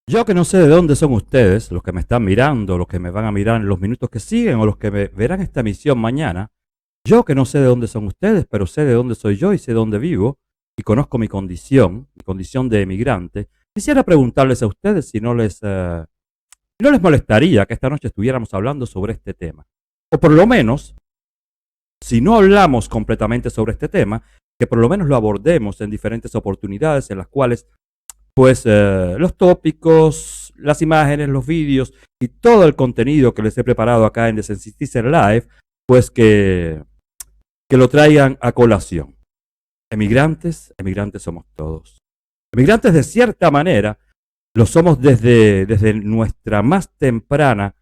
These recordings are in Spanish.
Yo que no sé de dónde son ustedes, los que me están mirando, los que me van a mirar en los minutos que siguen o los que me verán esta emisión mañana, yo que no sé de dónde son ustedes, pero sé de dónde soy yo y sé dónde vivo y conozco mi condición de emigrante, quisiera preguntarles a ustedes si no les molestaría que esta noche estuviéramos hablando sobre este tema. O por lo menos, si no hablamos completamente sobre este tema, que por lo menos lo abordemos en diferentes oportunidades en las cuales los tópicos, las imágenes, los vídeos y todo el contenido que les he preparado acá en The Sensitizer Live, pues que lo traigan a colación. Emigrantes somos todos. Emigrantes de cierta manera lo somos desde nuestra más temprana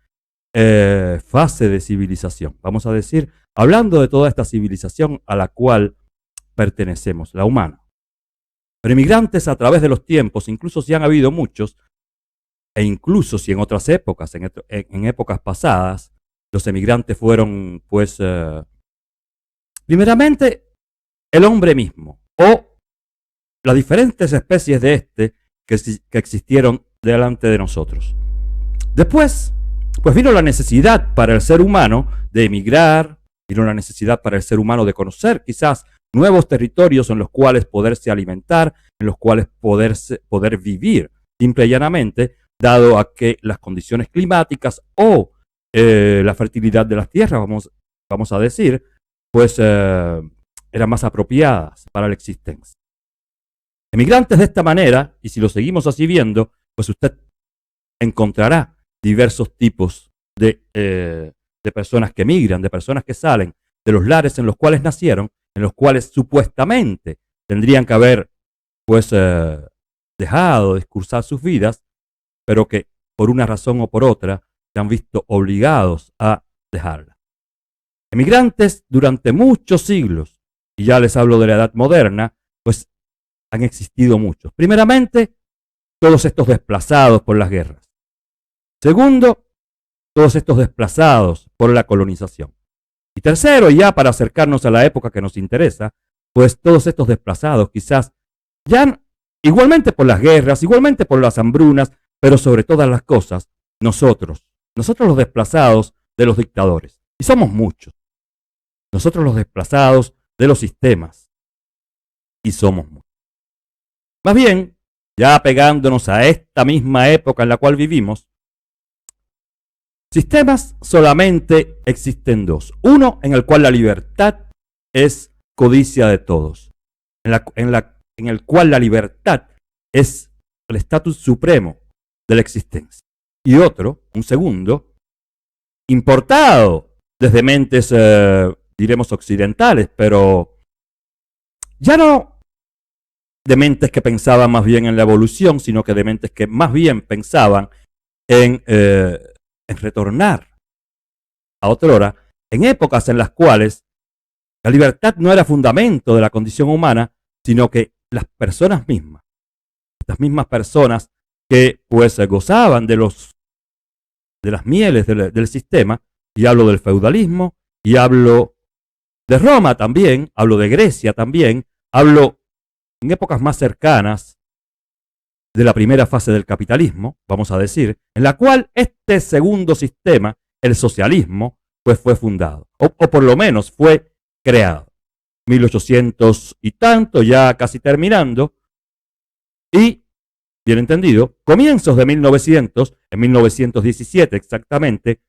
fase de civilización. Vamos a decir, hablando de toda esta civilización a la cual pertenecemos, la humana. Pero emigrantes a través de los tiempos, incluso si han habido muchos, e incluso si en otras épocas, en épocas pasadas, los emigrantes fueron, primeramente, el hombre mismo, o las diferentes especies de que existieron delante de nosotros. Después, pues vino la necesidad para el ser humano de emigrar, vino la necesidad para el ser humano de conocer quizás nuevos territorios en los cuales poderse alimentar, en los cuales poder vivir simple y llanamente, dado a que las condiciones climáticas o la fertilidad de las tierras, vamos a decir, eran más apropiadas para la existencia. Emigrantes de esta manera, y si lo seguimos así viendo, pues usted encontrará diversos tipos de personas que emigran, de personas que salen de los lares en los cuales nacieron, en los cuales supuestamente tendrían que haber dejado de cursar sus vidas, pero que por una razón o por otra se han visto obligados a dejarla. Emigrantes durante muchos siglos, y ya les hablo de la edad moderna, pues han existido muchos. Primeramente, todos estos desplazados por las guerras. Segundo, todos estos desplazados por la colonización. Y tercero, ya para acercarnos a la época que nos interesa, pues todos estos desplazados quizás ya igualmente por las guerras, igualmente por las hambrunas, pero sobre todas las cosas, nosotros los desplazados de los dictadores. Y somos muchos. Nosotros los desplazados de los sistemas. Y somos muchos. Más bien, ya pegándonos a esta misma época en la cual vivimos, sistemas solamente existen dos. Uno en el cual la libertad es codicia de todos. En el cual la libertad es el estatus supremo de la existencia. Y otro, un segundo, importado desde mentes, diremos, occidentales, pero ya no de mentes que pensaban más bien en la evolución, sino que de mentes que más bien pensaban en retornar a otrora, en épocas en las cuales la libertad no era fundamento de la condición humana, sino que las personas mismas, estas mismas personas que gozaban de las mieles del sistema, y hablo del feudalismo, y hablo de Roma también, hablo de Grecia también, hablo en épocas más cercanas de la primera fase del capitalismo, vamos a decir, en la cual este segundo sistema, el socialismo, pues fue fundado, o por lo menos fue creado. 1800 y tanto, ya casi terminando, y, bien entendido, comienzos de 1900, en 1917 exactamente,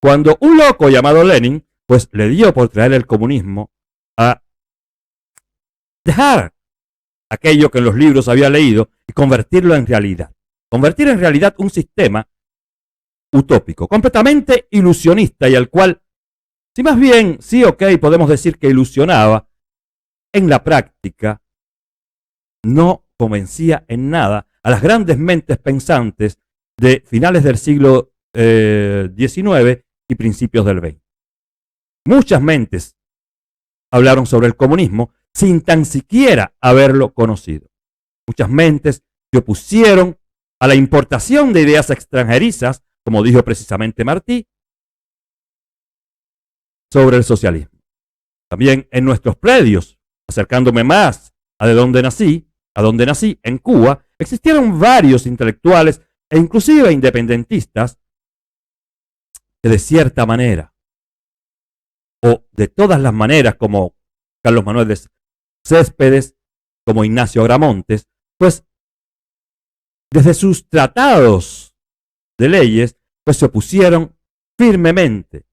cuando un loco llamado Lenin, pues le dio por traer el comunismo a dejar aquello que en los libros había leído y convertirlo en realidad. Convertir en realidad un sistema utópico, completamente ilusionista y al cual, si más bien, sí, podemos decir que ilusionaba, en la práctica no convencía en nada a las grandes mentes pensantes de finales del siglo XIX y principios del XX. Muchas mentes hablaron sobre el comunismo sin tan siquiera haberlo conocido. Muchas mentes se opusieron a la importación de ideas extranjerizas, como dijo precisamente Martí, sobre el socialismo. También en nuestros predios, acercándome más a donde nací, en Cuba, existieron varios intelectuales e inclusive independentistas que de cierta manera, o de todas las maneras, como Carlos Manuel de Céspedes, como Ignacio Agramontes, pues desde sus tratados de leyes, pues se opusieron firmemente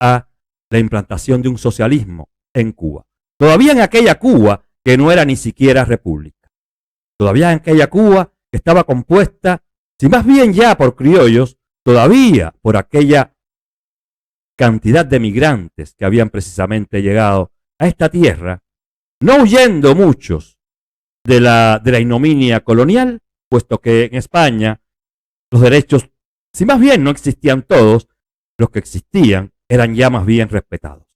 a la implantación de un socialismo en Cuba. Todavía en aquella Cuba que no era ni siquiera república. Todavía en aquella Cuba que estaba compuesta, si más bien ya por criollos, todavía por aquella cantidad de migrantes que habían precisamente llegado a esta tierra, no huyendo muchos de la ignominia colonial, puesto que en España los derechos, si más bien no existían todos, los que existían eran ya más bien respetados.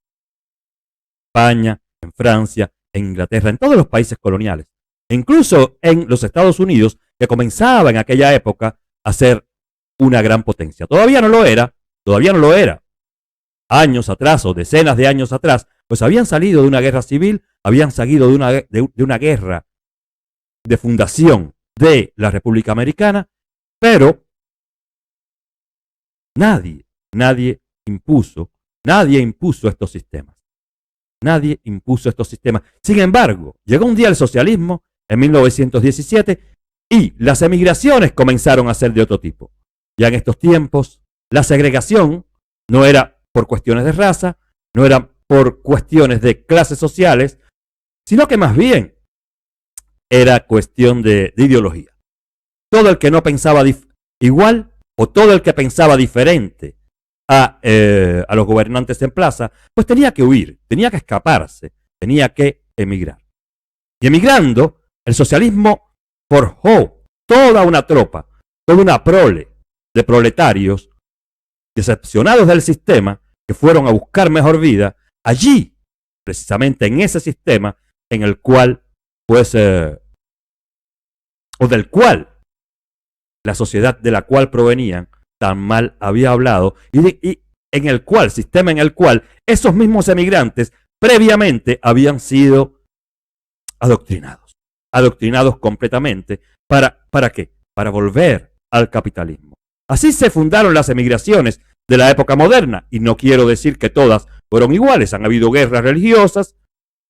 España, en Francia, en Inglaterra, en todos los países coloniales, e incluso en los Estados Unidos, que comenzaba en aquella época a ser una gran potencia. Todavía no lo era. Años atrás o decenas de años atrás, pues habían salido de una guerra civil, habían salido de una guerra de fundación de la República Americana, pero nadie impuso estos sistemas. Nadie impuso estos sistemas. Sin embargo, llegó un día el socialismo en 1917 y las emigraciones comenzaron a ser de otro tipo. Ya en estos tiempos, la segregación no era por cuestiones de raza, no era por cuestiones de clases sociales, sino que más bien era cuestión de ideología. Todo el que no pensaba igual o todo el que pensaba diferente a los gobernantes en plaza, pues tenía que huir, tenía que escaparse, tenía que emigrar. Y emigrando, el socialismo forjó toda una tropa, toda una prole de proletarios decepcionados del sistema que fueron a buscar mejor vida allí, precisamente en ese sistema en el cual, pues, o del cual la sociedad de la cual provenían tan mal había hablado y en el cual, sistema en el cual esos mismos emigrantes previamente habían sido adoctrinados completamente. ¿Para qué? Para volver al capitalismo. Así se fundaron las emigraciones de la época moderna, y no quiero decir que todas fueron iguales. Han habido guerras religiosas,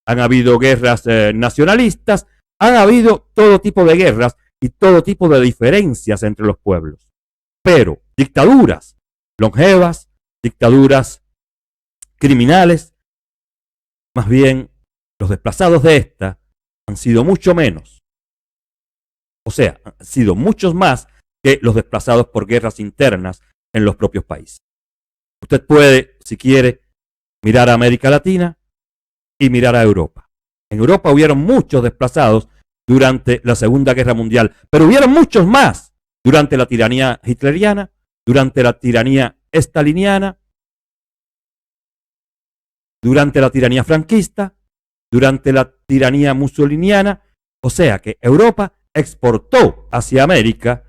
han habido guerras nacionalistas, han habido todo tipo de guerras y todo tipo de diferencias entre los pueblos. Pero dictaduras longevas, dictaduras criminales, más bien los desplazados de esta han sido mucho menos, o sea, han sido muchos más que los desplazados por guerras internas en los propios países. Usted puede, si quiere, mirar a América Latina y mirar a Europa. En Europa hubieron muchos desplazados durante la Segunda Guerra Mundial, pero hubieron muchos más durante la tiranía hitleriana, durante la tiranía estaliniana, durante la tiranía franquista, durante la tiranía mussoliniana. O sea que Europa exportó hacia América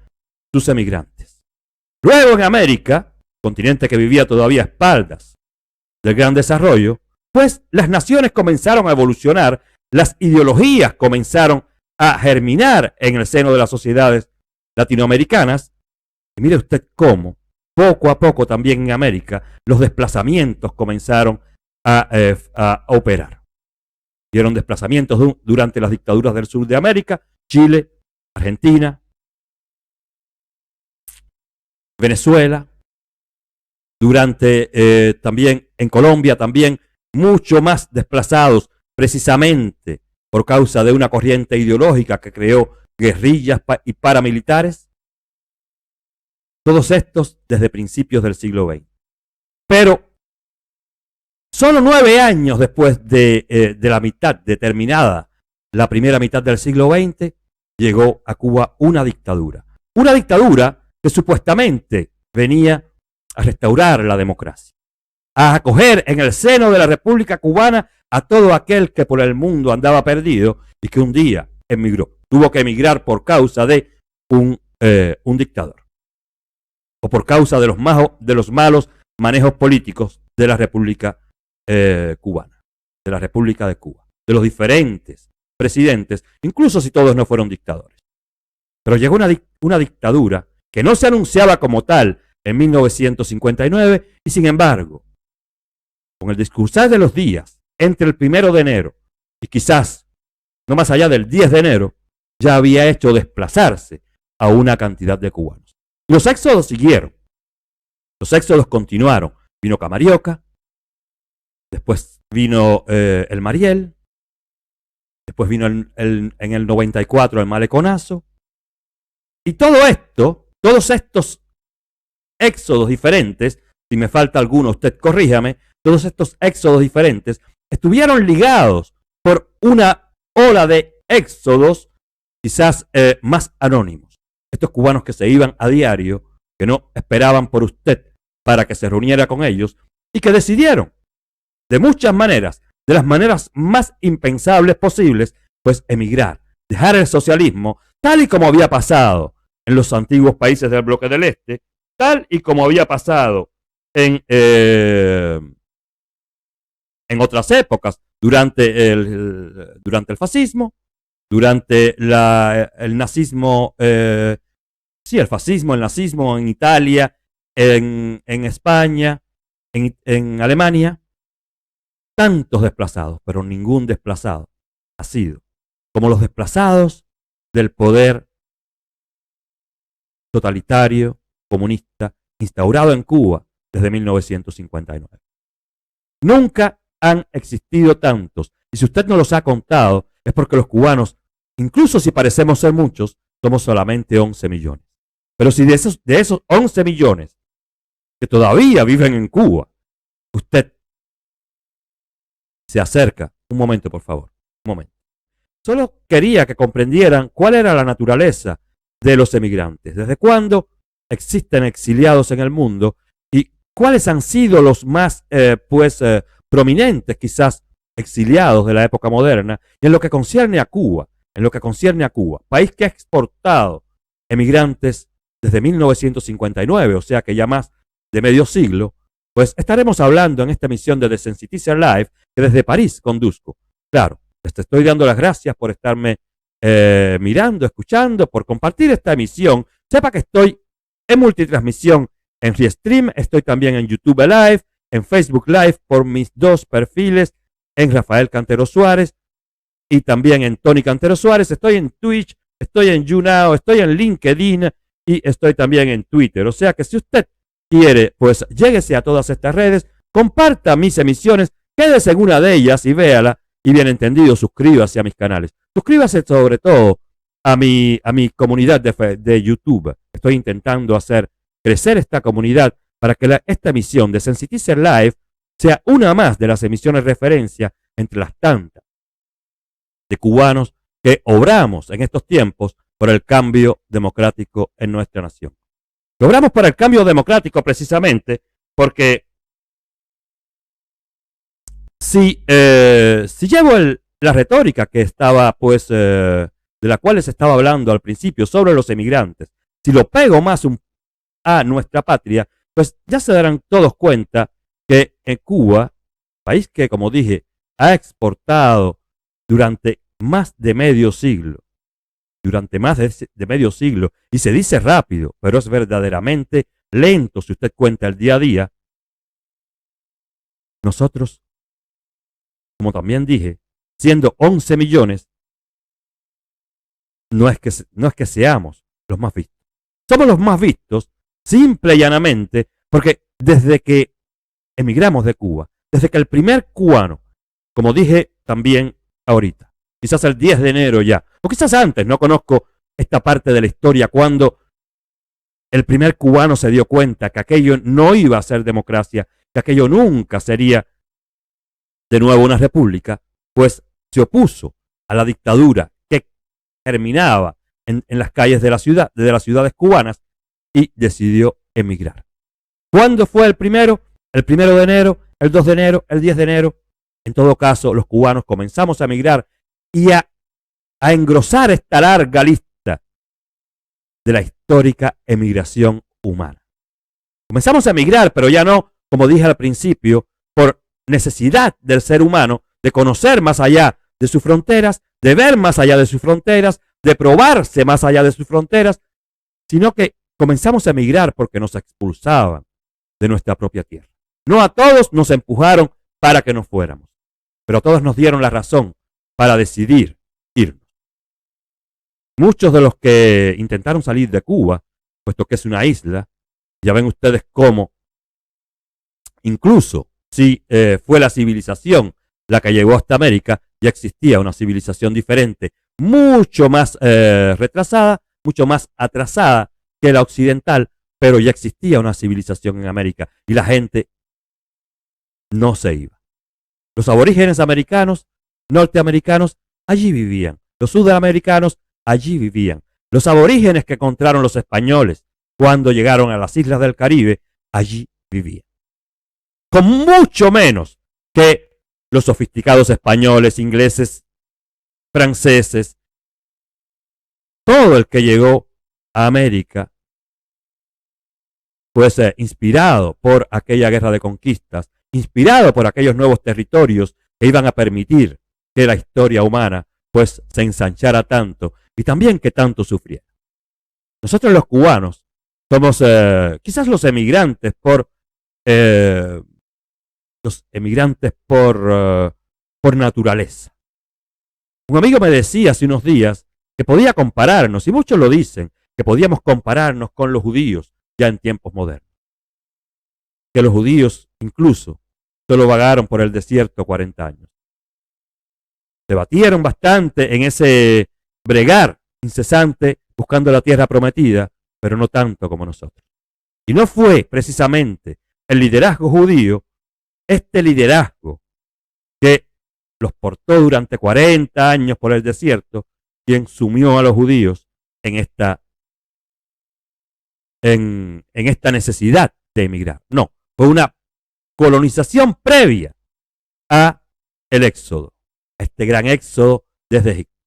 sus emigrantes. Luego en América, continente que vivía todavía a espaldas del gran desarrollo, pues las naciones comenzaron a evolucionar, las ideologías comenzaron a germinar en el seno de las sociedades latinoamericanas. Y mire usted cómo, poco a poco también en América, los desplazamientos comenzaron a operar. Dieron desplazamientos durante las dictaduras del sur de América, Chile, Argentina, Venezuela, durante también en Colombia, también mucho más desplazados precisamente por causa de una corriente ideológica que creó guerrillas y paramilitares. Todos estos desde principios del siglo XX. Pero solo 9 años después de la mitad, de terminada la primera mitad del siglo XX, llegó a Cuba una dictadura. Una dictadura que supuestamente venía a restaurar la democracia, a acoger en el seno de la República Cubana a todo aquel que por el mundo andaba perdido y que un día emigró. Tuvo que emigrar por causa de un dictador o por causa de los malos manejos políticos de la República Cubana, de la República de Cuba, de los diferentes presidentes, incluso si todos no fueron dictadores. Pero llegó una dictadura que no se anunciaba como tal en 1959 y sin embargo, con el discursar de los días entre el 1 de enero y quizás no más allá del 10 de enero, ya había hecho desplazarse a una cantidad de cubanos. Y los éxodos siguieron. Los éxodos continuaron. Vino Camarioca, después vino el Mariel, después vino en el 94 el Maleconazo. Y todo esto, todos estos éxodos diferentes, si me falta alguno, usted corríjame, todos estos éxodos diferentes estuvieron ligados por una ola de éxodos quizás más anónimos. Estos cubanos que se iban a diario, que no esperaban por usted para que se reuniera con ellos y que decidieron de muchas maneras, de las maneras más impensables posibles, pues emigrar, dejar el socialismo tal y como había pasado en los antiguos países del bloque del Este, tal y como había pasado en otras épocas, durante el fascismo, durante el nazismo, el fascismo, el nazismo en Italia, en España, en Alemania. Tantos desplazados, pero ningún desplazado ha sido como los desplazados del poder totalitario, comunista, instaurado en Cuba desde 1959. Nunca han existido tantos, y si usted no los ha contado, es porque los cubanos, incluso si parecemos ser muchos, somos solamente 11 millones. Pero si de esos 11 millones que todavía viven en Cuba, usted se acerca, un momento por favor, un momento. Solo quería que comprendieran cuál era la naturaleza de los emigrantes, desde cuándo existen exiliados en el mundo y cuáles han sido los más prominentes, quizás exiliados de la época moderna, y en lo que concierne a Cuba, país que ha exportado emigrantes desde 1959, o sea que ya más de medio siglo, pues estaremos hablando en esta emisión de The Sensitizer Live, que desde París conduzco. Claro, les estoy dando las gracias por estarme mirando, escuchando, por compartir esta emisión. Sepa que estoy en multitransmisión en Restream, estoy también en YouTube Live, en Facebook Live por mis dos perfiles, en Rafael Cantero Suárez y también en Tony Cantero Suárez. Estoy en Twitch, estoy en YouNow, estoy en LinkedIn y estoy también en Twitter. O sea que si usted quiere, pues lléguese a todas estas redes, comparta mis emisiones, quédese en una de ellas y véala, y bien entendido, suscríbase a mis canales. Suscríbase sobre todo a mi comunidad de YouTube. Estoy intentando hacer crecer esta comunidad para que esta emisión de Sensitizer Live sea una más de las emisiones referencia entre las tantas de cubanos que obramos en estos tiempos por el cambio democrático en nuestra nación. Logramos para el cambio democrático precisamente porque si llevo la retórica que estaba, pues, de la cual les estaba hablando al principio sobre los emigrantes, si lo pego más a nuestra patria, pues ya se darán todos cuenta que en Cuba, país que, como dije, ha exportado durante más de medio siglo, y se dice rápido, pero es verdaderamente lento si usted cuenta el día a día. Nosotros, como también dije, siendo 11 millones, no es que seamos los más vistos. Somos los más vistos, simple y llanamente, porque desde que emigramos de Cuba, desde que el primer cubano, como dije también ahorita, quizás el 10 de enero ya, o quizás antes, no conozco esta parte de la historia, cuando el primer cubano se dio cuenta que aquello no iba a ser democracia, que aquello nunca sería de nuevo una república, pues se opuso a la dictadura que terminaba en las calles de las ciudades cubanas y decidió emigrar. ¿Cuándo fue el primero? El 1 de enero, el 2 de enero, el 10 de enero. En todo caso, los cubanos comenzamos a emigrar y a engrosar esta larga lista de la histórica emigración humana. Comenzamos a emigrar, pero ya no, como dije al principio, por necesidad del ser humano de conocer más allá de sus fronteras, de ver más allá de sus fronteras, de probarse más allá de sus fronteras, sino que comenzamos a emigrar porque nos expulsaban de nuestra propia tierra. No a todos nos empujaron para que nos fuéramos, pero a todos nos dieron la razón para decidir irnos. Muchos de los que intentaron salir de Cuba, puesto que es una isla, ya ven ustedes cómo, incluso si fue la civilización la que llegó hasta América, ya existía una civilización diferente, mucho más retrasada, mucho más atrasada que la occidental, pero ya existía una civilización en América y la gente no se iba. Los aborígenes americanos, norteamericanos, allí vivían. Los sudamericanos, allí vivían. Los aborígenes que encontraron los españoles cuando llegaron a las islas del Caribe, allí vivían. Con mucho menos que los sofisticados españoles, ingleses, franceses, todo el que llegó a América, pues inspirado por aquella guerra de conquistas, inspirado por aquellos nuevos territorios que iban a permitir que la historia humana pues se ensanchara tanto y también que tanto sufriera. Nosotros los cubanos somos quizás los emigrantes por naturaleza. Un amigo me decía hace unos días que podía compararnos, y muchos lo dicen, que podíamos compararnos con los judíos ya en tiempos modernos. Que los judíos incluso solo vagaron por el desierto 40 años. Se batieron bastante en ese bregar incesante buscando la tierra prometida, pero no tanto como nosotros. Y no fue precisamente el liderazgo judío, este liderazgo que los portó durante 40 años por el desierto, quien sumió a los judíos en esta necesidad de emigrar. No, fue una colonización previa a el éxodo, este gran éxodo desde Egipto.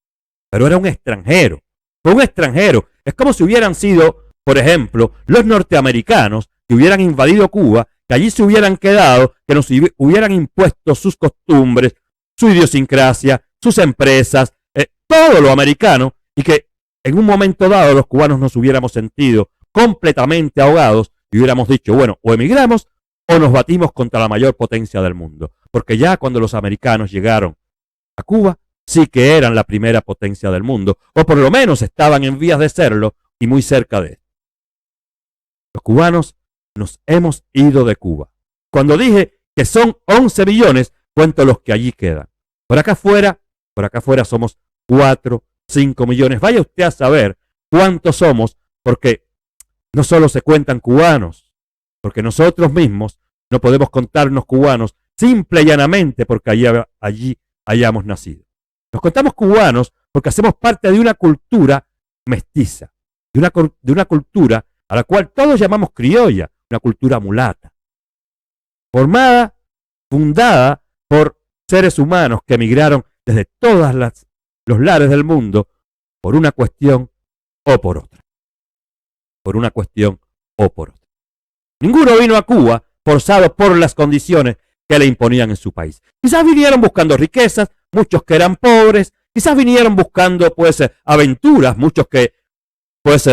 Pero era un extranjero, fue un extranjero. Es como si hubieran sido, por ejemplo, los norteamericanos que hubieran invadido Cuba, que allí se hubieran quedado, que nos hubieran impuesto sus costumbres, su idiosincrasia, sus empresas, todo lo americano, y que en un momento dado los cubanos nos hubiéramos sentido completamente ahogados y hubiéramos dicho, bueno, o emigramos o nos batimos contra la mayor potencia del mundo. Porque ya cuando los americanos llegaron a Cuba, sí que eran la primera potencia del mundo, o por lo menos estaban en vías de serlo y muy cerca de él. Los cubanos nos hemos ido de Cuba. Cuando dije que son 11 millones, cuento los que allí quedan. Por acá afuera somos 4, 5 millones. Vaya usted a saber cuántos somos, porque no solo se cuentan cubanos, porque nosotros mismos no podemos contarnos cubanos simple y llanamente porque allí hayamos nacido. Nos contamos cubanos porque hacemos parte de una cultura mestiza, de una cultura a la cual todos llamamos criolla, una cultura mulata, fundada por seres humanos que emigraron desde todos los lares del mundo por una cuestión o por otra. Por una cuestión o por otra. Ninguno vino a Cuba forzado por las condiciones que le imponían en su país. Quizás vinieron buscando riquezas, muchos que eran pobres, quizás vinieron buscando pues aventuras, muchos que pues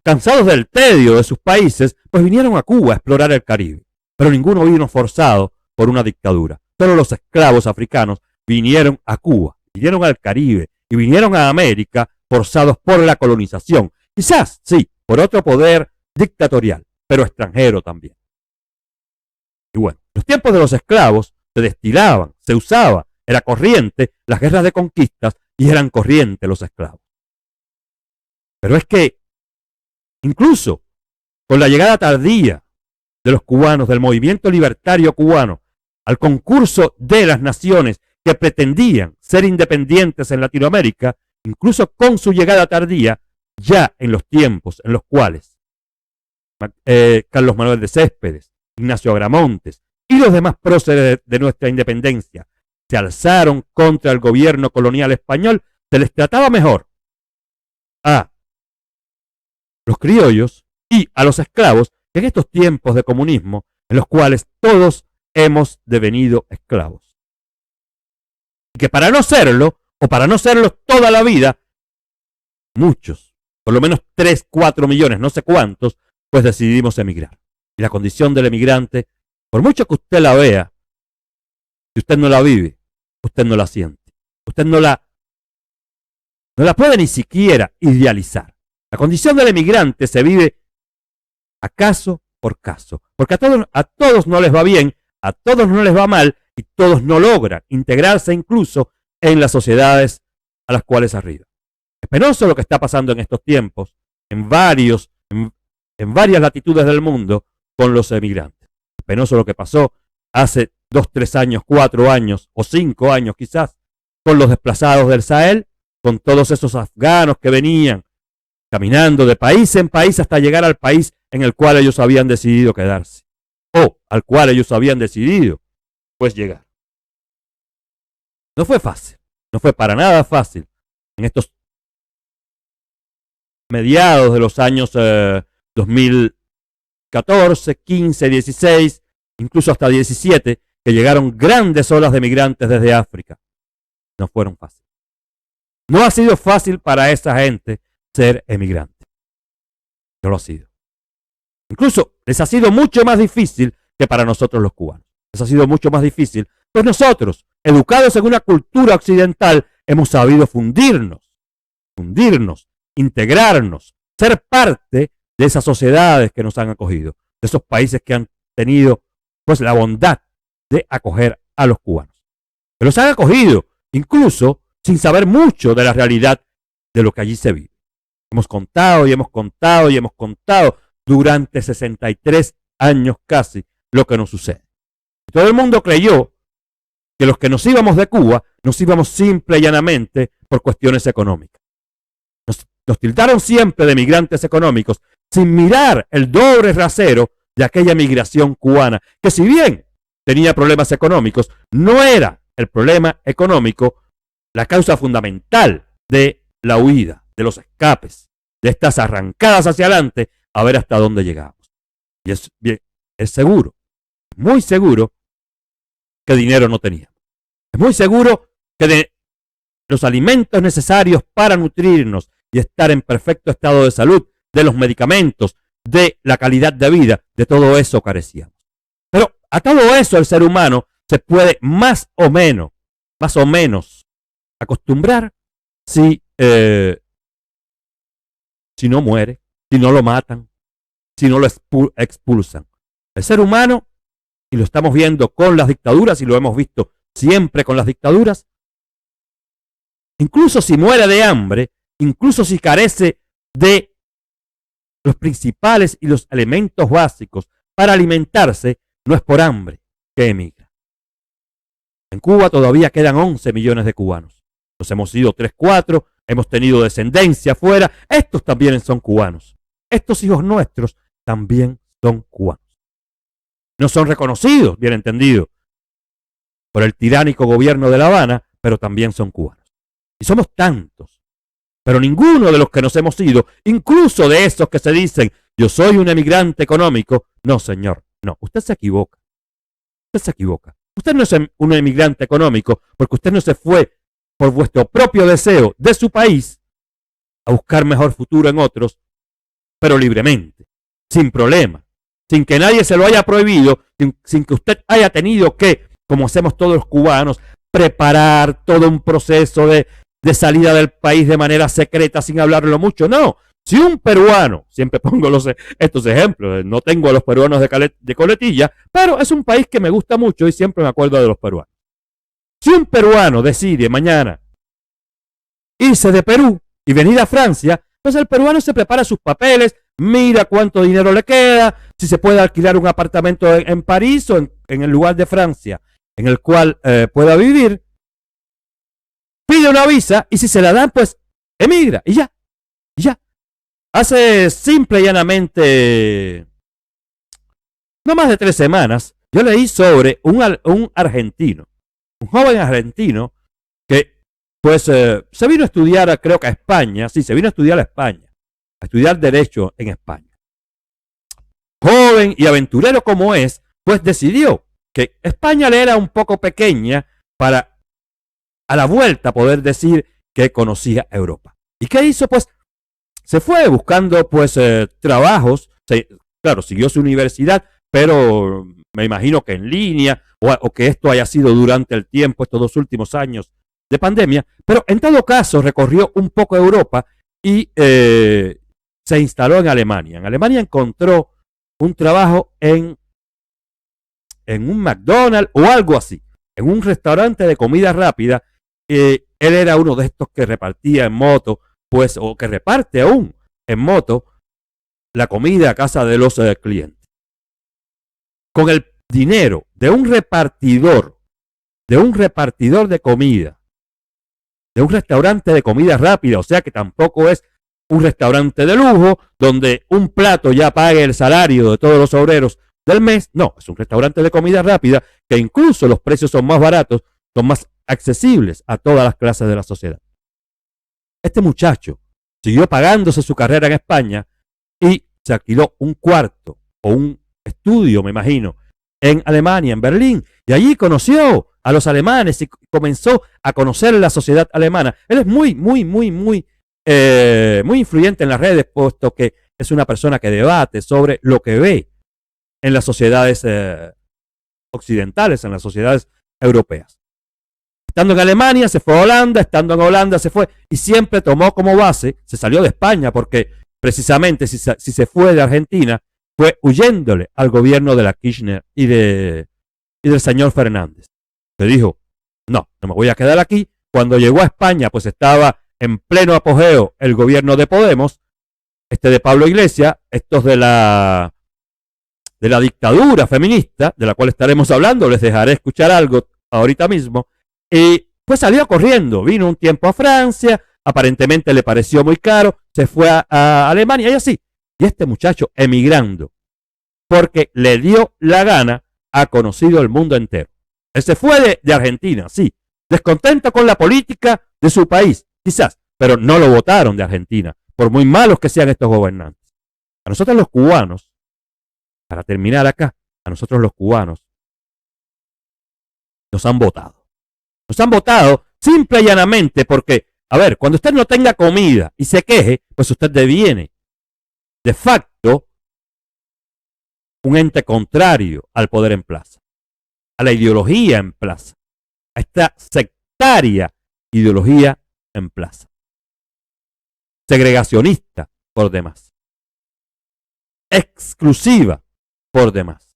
cansados del tedio de sus países, pues vinieron a Cuba a explorar el Caribe. Pero ninguno vino forzado por una dictadura. Solo los esclavos africanos vinieron a Cuba, vinieron al Caribe y vinieron a América forzados por la colonización. Quizás, sí, por otro poder dictatorial, pero extranjero también. Y bueno, los tiempos de los esclavos se destilaban, se usaba, era corriente las guerras de conquistas y eran corriente los esclavos. Pero es que, incluso con la llegada tardía de los cubanos, del movimiento libertario cubano, al concurso de las naciones que pretendían ser independientes en Latinoamérica, incluso con su llegada tardía, ya en los tiempos en los cuales Carlos Manuel de Céspedes, Ignacio Agramontes y los demás próceres de nuestra independencia se alzaron contra el gobierno colonial español, se les trataba mejor a los criollos y a los esclavos que en estos tiempos de comunismo en los cuales todos hemos devenido esclavos. Y que para no serlo, o para no serlo toda la vida, muchos por lo menos 3, 4 millones, no sé cuántos, pues decidimos emigrar. Y la condición del emigrante, por mucho que usted la vea, si usted no la vive, usted no la siente. Usted no la puede ni siquiera idealizar. La condición del emigrante se vive a caso por caso, porque a todos no les va bien, a todos no les va mal y todos no logran integrarse incluso en las sociedades a las cuales arriban. Es penoso lo que está pasando en estos tiempos en varias latitudes del mundo con los emigrantes. Es penoso lo que pasó hace 2, 3 años, 4 años o 5 años quizás con los desplazados del Sahel, con todos esos afganos que venían caminando de país en país hasta llegar al país en el cual ellos habían decidido quedarse, o al cual ellos habían decidido, pues, llegar. No fue fácil, no fue para nada fácil en estos mediados de los años 2014, 15, 16, incluso hasta 17, que llegaron grandes olas de migrantes desde África. No fueron fáciles. No ha sido fácil para esa gente ser emigrante. No lo ha sido. Incluso les ha sido mucho más difícil que para nosotros los cubanos. Les ha sido mucho más difícil, pues nosotros, educados en una cultura occidental, hemos sabido fundirnos, integrarnos, ser parte de esas sociedades que nos han acogido, de esos países que han tenido pues la bondad de acoger a los cubanos. Que los han acogido incluso sin saber mucho de la realidad de lo que allí se vive. Hemos contado y hemos contado y hemos contado durante 63 años casi lo que nos sucede. Y todo el mundo creyó que los que nos íbamos de Cuba nos íbamos simple y llanamente por cuestiones económicas. Nos tildaron siempre de migrantes económicos sin mirar el doble rasero de aquella migración cubana, que si bien tenía problemas económicos, no era el problema económico la causa fundamental de la huida, de los escapes, de estas arrancadas hacia adelante a ver hasta dónde llegamos. Y es seguro, muy seguro, que dinero no teníamos. Es muy seguro que de los alimentos necesarios para nutrirnos y estar en perfecto estado de salud, de los medicamentos, de la calidad de vida, de todo eso carecíamos. Pero a todo eso el ser humano se puede más o menos acostumbrar si no muere, si no lo matan, si no lo expulsan. El ser humano, y lo estamos viendo con las dictaduras, y lo hemos visto siempre con las dictaduras, incluso si muere de hambre, incluso si carece de los principales y los elementos básicos para alimentarse, no es por hambre que emigra. En Cuba todavía quedan 11 millones de cubanos. Nos hemos ido 3, 4, hemos tenido descendencia afuera. Estos también son cubanos. Estos hijos nuestros también son cubanos. No son reconocidos, bien entendido, por el tiránico gobierno de La Habana, pero también son cubanos. Y somos tantos. Pero ninguno de los que nos hemos ido, incluso de esos que se dicen, yo soy un emigrante económico, no, señor, no, usted se equivoca. Usted se equivoca. Usted no es un emigrante económico porque usted no se fue por vuestro propio deseo de su país a buscar mejor futuro en otros, pero libremente, sin problema, sin que nadie se lo haya prohibido, sin que usted haya tenido que, como hacemos todos los cubanos, preparar todo un proceso de salida del país de manera secreta sin hablarlo mucho. No, si un peruano, siempre pongo estos ejemplos, no tengo a los peruanos de coletilla, pero es un país que me gusta mucho y siempre me acuerdo de los peruanos. Si un peruano decide mañana irse de Perú y venir a Francia, pues el peruano se prepara sus papeles, mira cuánto dinero le queda, si se puede alquilar un apartamento en París o en el lugar de Francia en el cual pueda vivir, pide una visa y si se la dan, pues emigra y ya. Hace simple y llanamente no más de 3 semanas, yo leí sobre un argentino, un joven argentino que pues se vino a estudiar, creo que a España, sí, se vino a estudiar a España, a estudiar Derecho en España. Joven y aventurero como es, pues decidió que España le era un poco pequeña para a la vuelta poder decir que conocía Europa. ¿Y qué hizo? Pues se fue buscando pues trabajos, claro, siguió su universidad, pero me imagino que en línea o que esto haya sido durante el tiempo, estos 2 últimos años de pandemia, pero en todo caso recorrió un poco Europa y se instaló en Alemania. En Alemania encontró un trabajo en un McDonald's o algo así, en un restaurante de comida rápida. Él era uno de estos que repartía en moto, pues, o que reparte aún en moto la comida a casa de los clientes. Con el dinero de un repartidor de comida, de un restaurante de comida rápida, o sea que tampoco es un restaurante de lujo donde un plato ya pague el salario de todos los obreros del mes. No, es un restaurante de comida rápida que incluso los precios son más baratos, son más accesibles a todas las clases de la sociedad. Este muchacho siguió pagándose su carrera en España y se alquiló un cuarto o un estudio, me imagino, en Alemania, en Berlín, y allí conoció a los alemanes y comenzó a conocer la sociedad alemana. Él es muy influyente en las redes, puesto que es una persona que debate sobre lo que ve en las sociedades occidentales, en las sociedades europeas. Estando en Alemania, se fue a Holanda, estando en Holanda, se fue y siempre tomó como base, se salió de España porque precisamente si se fue de Argentina, fue huyéndole al gobierno de la Kirchner y del señor Fernández. Le dijo, no me voy a quedar aquí. Cuando llegó a España, pues estaba en pleno apogeo el gobierno de Podemos, de Pablo Iglesias, estos de la dictadura feminista, de la cual estaremos hablando, les dejaré escuchar algo ahorita mismo, y pues salió corriendo, vino un tiempo a Francia, aparentemente le pareció muy caro, se fue a Alemania y así. Y este muchacho emigrando, porque le dio la gana, ha conocido el mundo entero. Él se fue de Argentina, sí, descontento con la política de su país, quizás, pero no lo votaron de Argentina, por muy malos que sean estos gobernantes. A nosotros los cubanos, para terminar acá, a nosotros los cubanos nos han votado. Nos han votado simple y llanamente porque, a ver, cuando usted no tenga comida y se queje, pues usted deviene de facto un ente contrario al poder en plaza, a la ideología en plaza, a esta sectaria ideología en plaza, segregacionista por demás, exclusiva por demás.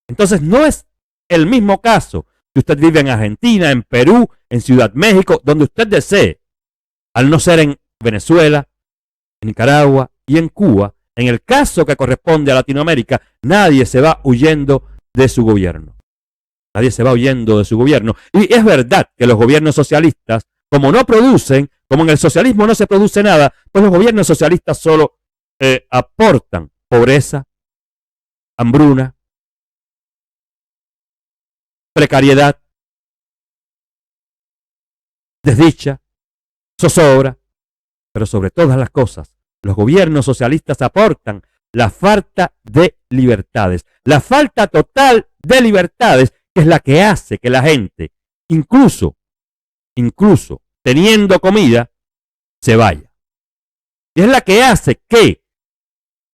Entonces no es el mismo caso que usted vive en Argentina, en Perú, en Ciudad México, donde usted desee, al no ser en Venezuela, en Nicaragua y en Cuba. En el caso que corresponde a Latinoamérica, nadie se va huyendo de su gobierno. Nadie se va huyendo de su gobierno. Y es verdad que los gobiernos socialistas, como no producen, como en el socialismo no se produce nada, pues los gobiernos socialistas solo aportan pobreza, hambruna, precariedad, desdicha, zozobra, pero sobre todas las cosas, los gobiernos socialistas aportan la falta de libertades, la falta total de libertades, que es la que hace que la gente, incluso teniendo comida, se vaya. Y es la que hace que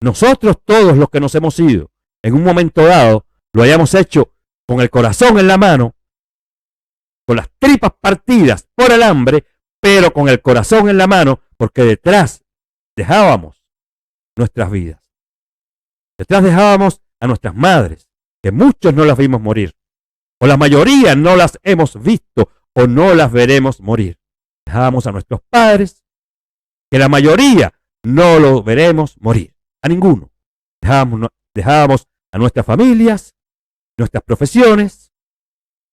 nosotros todos los que nos hemos ido, en un momento dado, lo hayamos hecho con el corazón en la mano, con las tripas partidas por el hambre, pero con el corazón en la mano, porque detrás dejábamos nuestras vidas. Detrás dejábamos a nuestras madres, que muchos no las vimos morir, o la mayoría no las hemos visto o no las veremos morir. Dejábamos a nuestros padres, que la mayoría no lo veremos morir, a ninguno. Dejábamos a nuestras familias, nuestras profesiones,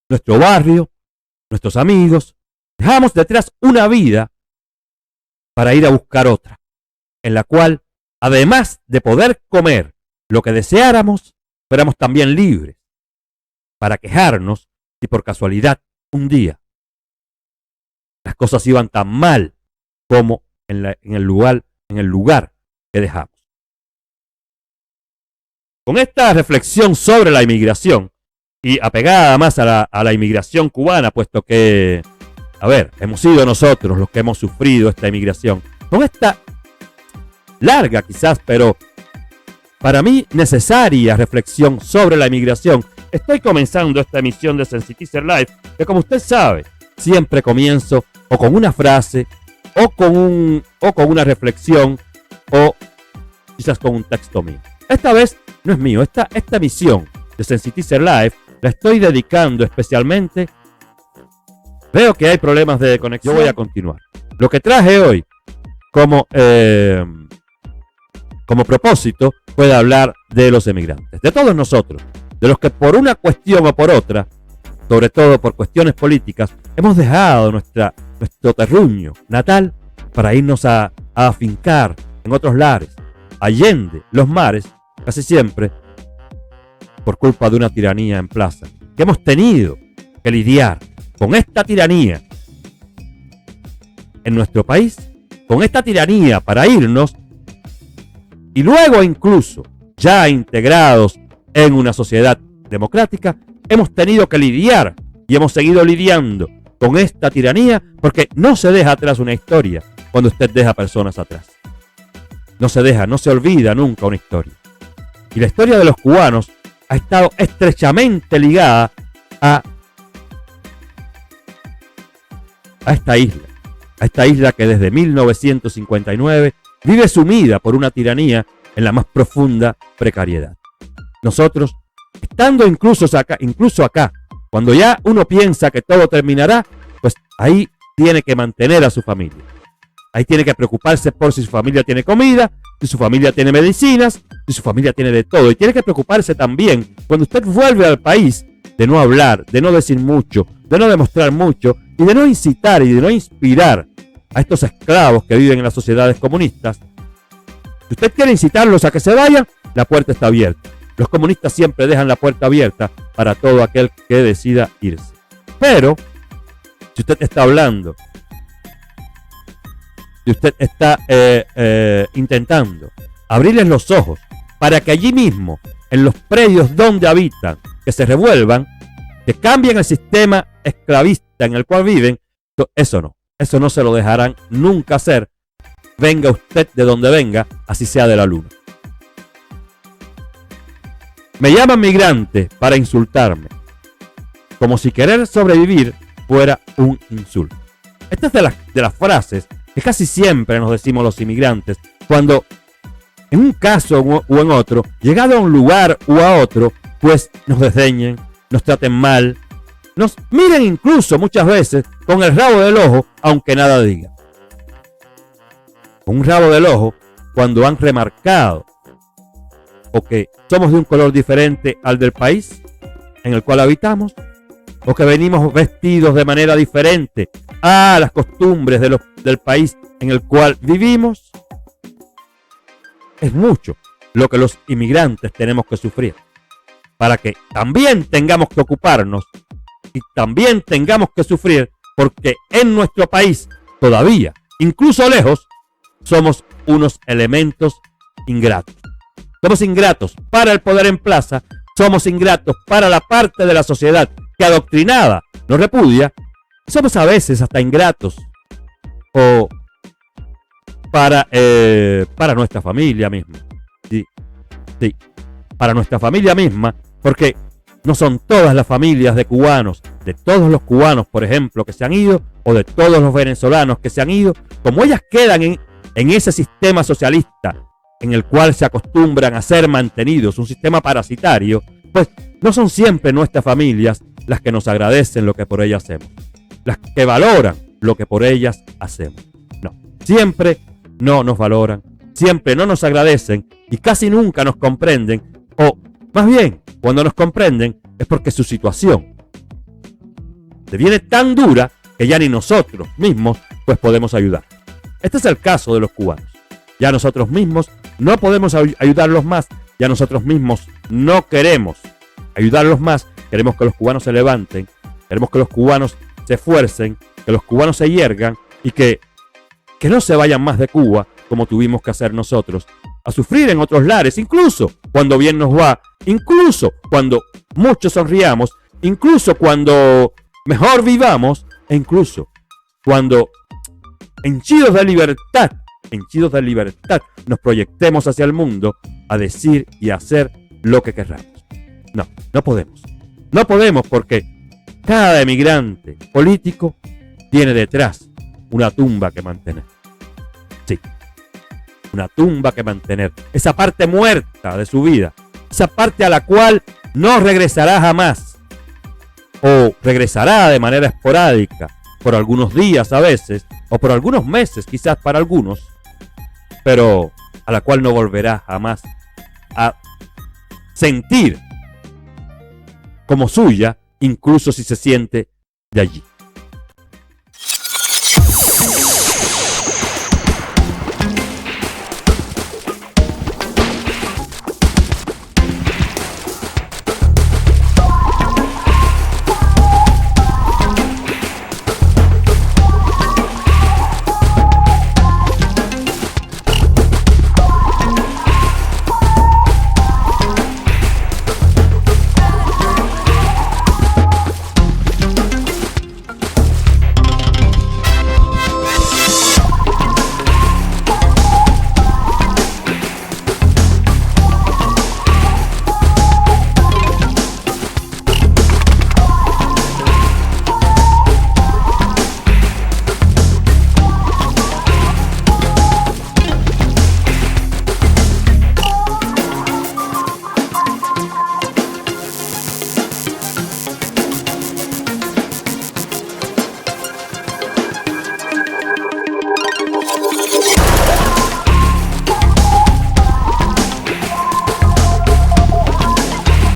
nuestro barrio, nuestros amigos. Dejamos detrás una vida para ir a buscar otra, en la cual, además de poder comer lo que deseáramos, fuéramos también libres para quejarnos si por casualidad un día las cosas iban tan mal como en el lugar que dejamos. Con esta reflexión sobre la inmigración, y apegada más a la inmigración cubana, puesto que A ver, hemos sido nosotros los que hemos sufrido esta emigración. Con esta larga quizás, pero para mí necesaria reflexión sobre la emigración, estoy comenzando esta emisión de Sensitizer Live, que como usted sabe, siempre comienzo o con una frase, o con una reflexión, o quizás con un texto mío. Esta vez no es mío, esta emisión de Sensitizer Live la estoy dedicando especialmente. Veo que hay problemas de conexión. Yo voy a continuar. Lo que traje hoy como propósito fue hablar de los emigrantes, de todos nosotros, de los que por una cuestión o por otra, sobre todo por cuestiones políticas, hemos dejado nuestro terruño natal para irnos a afincar en otros lares, allende los mares, casi siempre por culpa de una tiranía en plaza, que hemos tenido que lidiar con esta tiranía en nuestro país, con esta tiranía para irnos, y luego incluso ya integrados en una sociedad democrática, hemos tenido que lidiar y hemos seguido lidiando con esta tiranía, porque no se deja atrás una historia cuando usted deja personas atrás. No se olvida nunca una historia. Y la historia de los cubanos ha estado estrechamente ligada a esta isla que desde 1959 vive sumida por una tiranía en la más profunda precariedad. Nosotros, estando incluso acá, cuando ya uno piensa que todo terminará, pues ahí tiene que mantener a su familia. Ahí tiene que preocuparse por si su familia tiene comida, si su familia tiene medicinas, si su familia tiene de todo. Y tiene que preocuparse también, cuando usted vuelve al país, de no hablar, de no decir mucho, de no demostrar mucho y de no incitar y de no inspirar a estos esclavos que viven en las sociedades comunistas. Si usted quiere incitarlos a que se vayan, la puerta está abierta. Los comunistas siempre dejan la puerta abierta para todo aquel que decida irse. Pero, si usted está hablando, si usted está intentando abrirles los ojos para que allí mismo, en los predios donde habitan, que se revuelvan, que cambien el sistema esclavista en el cual viven, eso no se lo dejarán nunca hacer, venga usted de donde venga, así sea de la luna. Me llaman migrante para insultarme, como si querer sobrevivir fuera un insulto. Esta es de las frases que casi siempre nos decimos los inmigrantes, cuando en un caso u en otro, llegado a un lugar u a otro, pues nos desdeñen, nos traten mal, nos miren incluso muchas veces con el rabo del ojo, aunque nada digan. Con un rabo del ojo cuando han remarcado o que somos de un color diferente al del país en el cual habitamos, o que venimos vestidos de manera diferente a las costumbres del país en el cual vivimos. Es mucho lo que los inmigrantes tenemos que sufrir para que también tengamos que ocuparnos y también tengamos que sufrir, porque en nuestro país todavía, incluso lejos, somos unos elementos ingratos. Somos ingratos para el poder en plaza, somos ingratos para la parte de la sociedad que adoctrinada nos repudia, somos a veces hasta ingratos o para nuestra familia misma. Sí, para nuestra familia misma, porque no son todas las familias de cubanos, de todos los cubanos, por ejemplo, que se han ido, o de todos los venezolanos que se han ido, como ellas quedan en ese sistema socialista en el cual se acostumbran a ser mantenidos, un sistema parasitario, pues no son siempre nuestras familias las que nos agradecen lo que por ellas hacemos, las que valoran lo que por ellas hacemos. No, siempre no nos valoran, siempre no nos agradecen y casi nunca nos comprenden, o más bien, cuando nos comprenden es porque su situación deviene tan dura que ya ni nosotros mismos pues podemos ayudar. Este es el caso de los cubanos. Ya nosotros mismos no podemos ayudarlos más, ya nosotros mismos no queremos ayudarlos más, queremos que los cubanos se levanten, queremos que los cubanos se esfuercen, que los cubanos se hiergan y que no se vayan más de Cuba como tuvimos que hacer nosotros, a sufrir en otros lares, incluso cuando bien nos va, incluso cuando mucho sonriamos, incluso cuando mejor vivamos, e incluso cuando henchidos de libertad, nos proyectemos hacia el mundo a decir y hacer lo que querramos. No podemos. No podemos porque cada emigrante político tiene detrás una tumba que mantener. Sí, una tumba que mantener. Esa parte muerta de su vida, esa parte a la cual no regresará jamás, o regresará de manera esporádica, por algunos días a veces, o por algunos meses quizás para algunos, pero a la cual no volverá jamás a sentir como suya, incluso si se siente de allí.